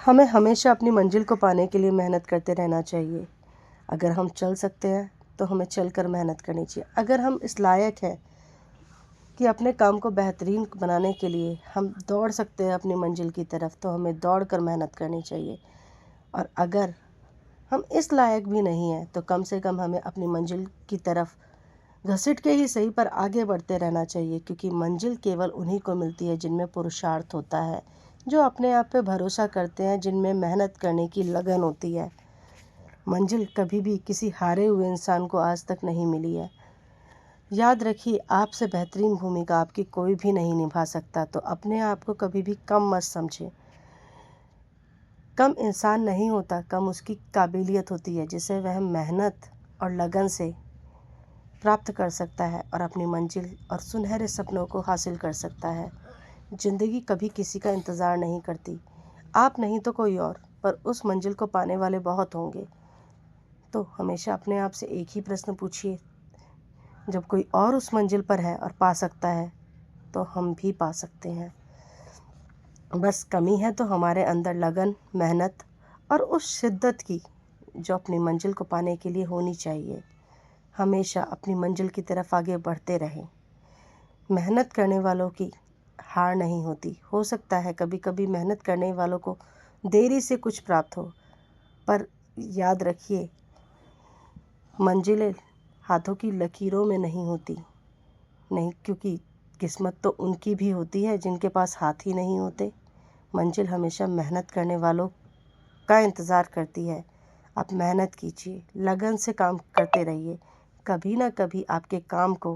हमें हमेशा अपनी मंजिल को पाने के लिए मेहनत करते रहना चाहिए। अगर हम चल सकते हैं तो हमें चलकर मेहनत करनी चाहिए। अगर हम इस लायक हैं कि अपने काम को बेहतरीन बनाने के लिए हम दौड़ सकते हैं अपनी मंजिल की तरफ, तो हमें दौड़ कर मेहनत करनी चाहिए। और अगर हम इस लायक भी नहीं हैं तो कम से कम हमें अपनी मंजिल की तरफ घसीट के ही सही पर आगे बढ़ते रहना चाहिए, क्योंकि मंजिल केवल उन्हीं को मिलती है जिनमें पुरुषार्थ होता है, जो अपने आप पे भरोसा करते हैं, जिनमें मेहनत करने की लगन होती है। मंजिल कभी भी किसी हारे हुए इंसान को आज तक नहीं मिली है। याद रखिए, आपसे बेहतरीन भूमिका आपकी कोई भी नहीं निभा सकता, तो अपने आप को कभी भी कम मत समझें। कम इंसान नहीं होता, कम उसकी काबिलियत होती है जिसे वह मेहनत और लगन से प्राप्त कर सकता है और अपनी मंजिल और सुनहरे सपनों को हासिल कर सकता है। ज़िंदगी कभी किसी का इंतज़ार नहीं करती, आप नहीं तो कोई और, पर उस मंजिल को पाने वाले बहुत होंगे। तो हमेशा अपने आप से एक ही प्रश्न पूछिए, जब कोई और उस मंजिल पर है और पा सकता है तो हम भी पा सकते हैं। बस कमी है तो हमारे अंदर लगन, मेहनत और उस शिद्दत की जो अपनी मंजिल को पाने के लिए होनी चाहिए। हमेशा अपनी मंजिल की तरफ आगे बढ़ते रहें। मेहनत करने वालों की हार नहीं होती। हो सकता है कभी कभी मेहनत करने वालों को देरी से कुछ प्राप्त हो, पर याद रखिए, मंजिलें हाथों की लकीरों में नहीं होती, नहीं, क्योंकि किस्मत तो उनकी भी होती है जिनके पास हाथ ही नहीं होते। मंजिल हमेशा मेहनत करने वालों का इंतज़ार करती है। आप मेहनत कीजिए, लगन से काम करते रहिए, कभी ना कभी आपके काम को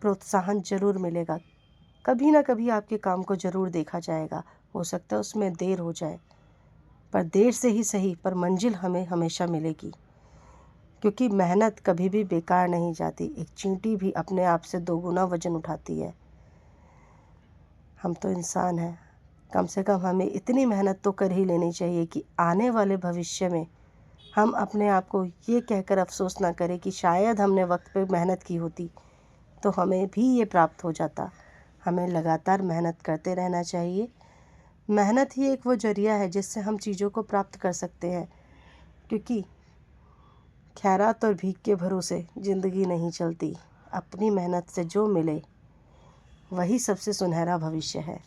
प्रोत्साहन ज़रूर मिलेगा, कभी ना कभी आपके काम को ज़रूर देखा जाएगा। हो सकता है उसमें देर हो जाए, पर देर से ही सही, पर मंजिल हमें हमेशा मिलेगी, क्योंकि मेहनत कभी भी बेकार नहीं जाती। एक चींटी भी अपने आप से 2 गुना वज़न उठाती है। हम तो इंसान हैं, कम से कम हमें इतनी मेहनत तो कर ही लेनी चाहिए कि आने वाले भविष्य में हम अपने आप को ये कहकर अफसोस ना करें कि शायद हमने वक्त पे मेहनत की होती तो हमें भी ये प्राप्त हो जाता। हमें लगातार मेहनत करते रहना चाहिए। मेहनत ही एक वो जरिया है जिससे हम चीज़ों को प्राप्त कर सकते हैं, क्योंकि खैरात और भीख के भरोसे ज़िंदगी नहीं चलती। अपनी मेहनत से जो मिले वही सबसे सुनहरा भविष्य है।